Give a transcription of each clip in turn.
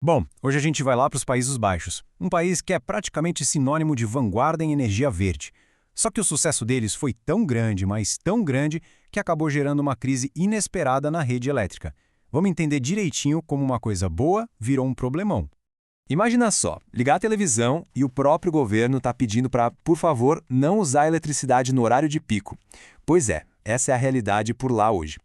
Bom, hoje a gente vai lá para os Países Baixos, um país que é praticamente sinônimo de vanguarda em energia verde. Só que o sucesso deles foi tão grande, mas tão grande, que acabou gerando uma crise inesperada na rede elétrica. Vamos entender direitinho como uma coisa boa virou um problemão. Imagina só, ligar a televisão e o próprio governo está pedindo para, por favor, não usar eletricidade no horário de pico. Pois é, essa é a realidade por lá hoje.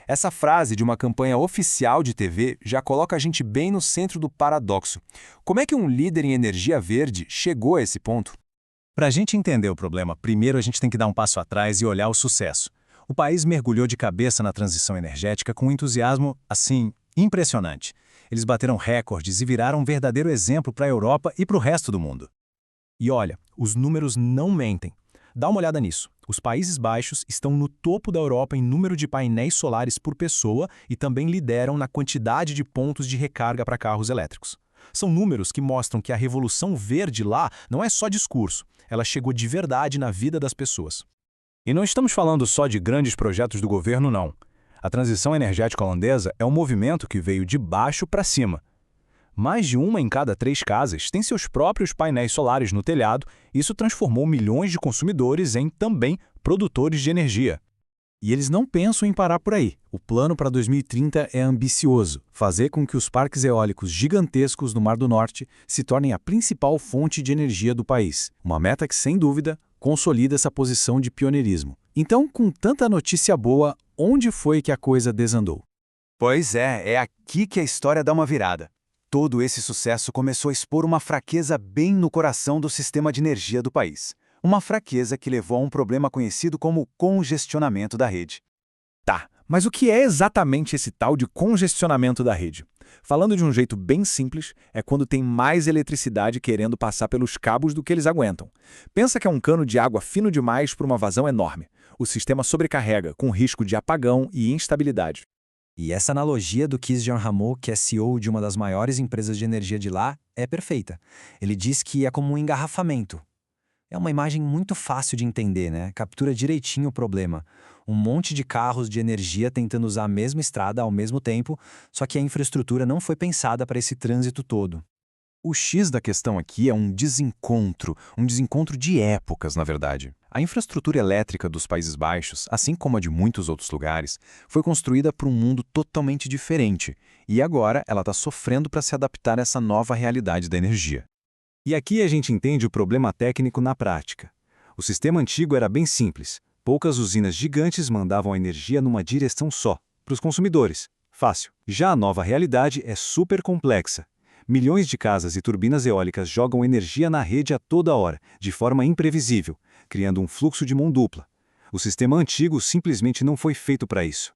Essa frase de uma campanha oficial de TV já coloca a gente bem no centro do paradoxo. Como é que um líder em energia verde chegou a esse ponto? Para a gente entender o problema, primeiro a gente tem que dar um passo atrás e olhar o sucesso. O país mergulhou de cabeça na transição energética com um entusiasmo, assim, impressionante. Eles bateram recordes e viraram um verdadeiro exemplo para a Europa e para o resto do mundo. E olha, os números não mentem. Dá uma olhada nisso. Os Países Baixos estão no topo da Europa em número de painéis solares por pessoa e também lideram na quantidade de pontos de recarga para carros elétricos. São números que mostram que a revolução verde lá não é só discurso, ela chegou de verdade na vida das pessoas. E não estamos falando só de grandes projetos do governo, não. A transição energética holandesa é um movimento que veio de baixo para cima. Mais de uma em cada 3 casas tem seus próprios painéis solares no telhado, e isso transformou milhões de consumidores em, também, produtores de energia. E eles não pensam em parar por aí. O plano para 2030 é ambicioso, fazer com que os parques eólicos gigantescos no Mar do Norte se tornem a principal fonte de energia do país. Uma meta que, sem dúvida, consolida essa posição de pioneirismo. Então, com tanta notícia boa, onde foi que a coisa desandou? Pois é aqui que a história dá uma virada. Todo esse sucesso começou a expor uma fraqueza bem no coração do sistema de energia do país. Uma fraqueza que levou a um problema conhecido como congestionamento da rede. Tá, mas o que é exatamente esse tal de congestionamento da rede? Falando de um jeito bem simples, é quando tem mais eletricidade querendo passar pelos cabos do que eles aguentam. Pensa que é um cano de água fino demais para uma vazão enorme. O sistema sobrecarrega, com risco de apagão e instabilidade. E essa analogia do Christian Rameau, que é CEO de uma das maiores empresas de energia de lá, é perfeita. Ele diz que é como um engarrafamento. É uma imagem muito fácil de entender, né? Captura direitinho o problema. Um monte de carros de energia tentando usar a mesma estrada ao mesmo tempo, só que a infraestrutura não foi pensada para esse trânsito todo. O X da questão aqui é um desencontro de épocas, na verdade. A infraestrutura elétrica dos Países Baixos, assim como a de muitos outros lugares, foi construída para um mundo totalmente diferente, e agora ela está sofrendo para se adaptar a essa nova realidade da energia. E aqui a gente entende o problema técnico na prática. O sistema antigo era bem simples. Poucas usinas gigantes mandavam a energia numa direção só, para os consumidores. Fácil. Já a nova realidade é super complexa. Milhões de casas e turbinas eólicas jogam energia na rede a toda hora, de forma imprevisível, criando um fluxo de mão dupla. O sistema antigo simplesmente não foi feito para isso.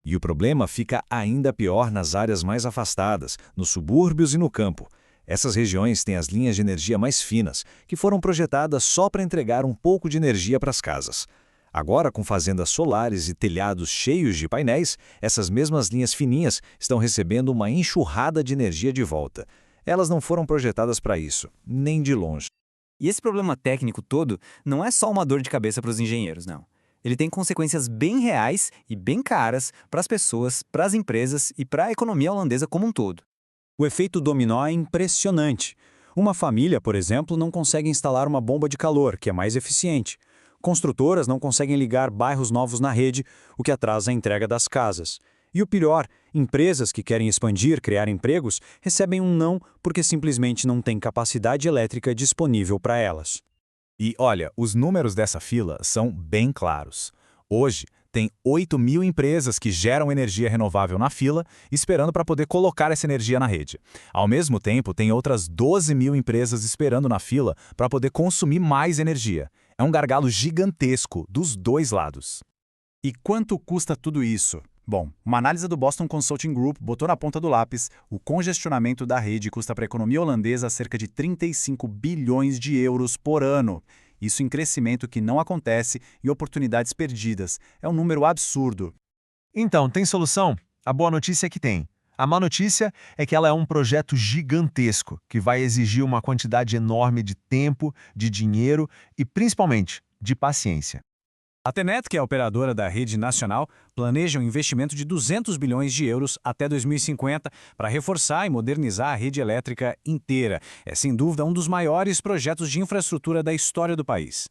E o problema fica ainda pior nas áreas mais afastadas, nos subúrbios e no campo. Essas regiões têm as linhas de energia mais finas, que foram projetadas só para entregar um pouco de energia para as casas. Agora, com fazendas solares e telhados cheios de painéis, essas mesmas linhas fininhas estão recebendo uma enxurrada de energia de volta. Elas não foram projetadas para isso, nem de longe. E esse problema técnico todo não é só uma dor de cabeça para os engenheiros, não. Ele tem consequências bem reais e bem caras para as pessoas, para as empresas e para a economia holandesa como um todo. O efeito dominó é impressionante. Uma família, por exemplo, não consegue instalar uma bomba de calor, que é mais eficiente. Construtoras não conseguem ligar bairros novos na rede, o que atrasa a entrega das casas. E o pior, empresas que querem expandir, criar empregos, recebem um não porque simplesmente não têm capacidade elétrica disponível para elas. E olha, os números dessa fila são bem claros. Hoje, tem 8.000 empresas que geram energia renovável na fila, esperando para poder colocar essa energia na rede. Ao mesmo tempo, tem outras 12.000 empresas esperando na fila para poder consumir mais energia. É um gargalo gigantesco dos dois lados. E quanto custa tudo isso? Bom, uma análise do Boston Consulting Group botou na ponta do lápis: o congestionamento da rede custa para a economia holandesa cerca de 35 bilhões de euros por ano. Isso em crescimento que não acontece e oportunidades perdidas. É um número absurdo. Então, tem solução? A boa notícia é que tem. A má notícia é que ela é um projeto gigantesco, que vai exigir uma quantidade enorme de tempo, de dinheiro e, principalmente, de paciência. A Tenet, que é a operadora da rede nacional, planeja um investimento de 200 bilhões de euros até 2050 para reforçar e modernizar a rede elétrica inteira. É, sem dúvida, um dos maiores projetos de infraestrutura da história do país.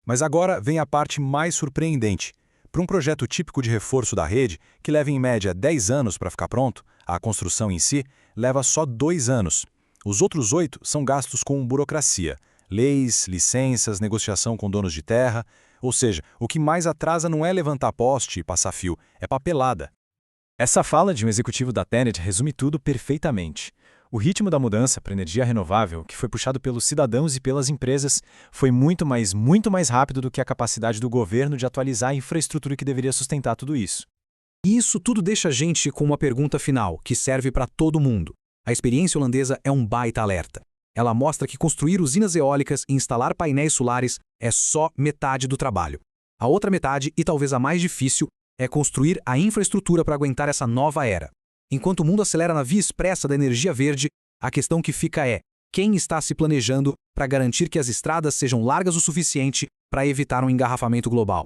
Mas agora vem a parte mais surpreendente. Para um projeto típico de reforço da rede, que leva em média 10 anos para ficar pronto, a construção em si leva só 2 anos. Os outros 8 são gastos com burocracia, leis, licenças, negociação com donos de terra. Ou seja, o que mais atrasa não é levantar poste e passar fio, é papelada. Essa fala de um executivo da Tenet resume tudo perfeitamente. O ritmo da mudança para energia renovável, que foi puxado pelos cidadãos e pelas empresas, foi muito mais rápido do que a capacidade do governo de atualizar a infraestrutura que deveria sustentar tudo isso. E isso tudo deixa a gente com uma pergunta final, que serve para todo mundo. A experiência holandesa é um baita alerta. Ela mostra que construir usinas eólicas e instalar painéis solares é só metade do trabalho. A outra metade, e talvez a mais difícil, é construir a infraestrutura para aguentar essa nova era. Enquanto o mundo acelera na via expressa da energia verde, a questão que fica é: quem está se planejando para garantir que as estradas sejam largas o suficiente para evitar um engarrafamento global?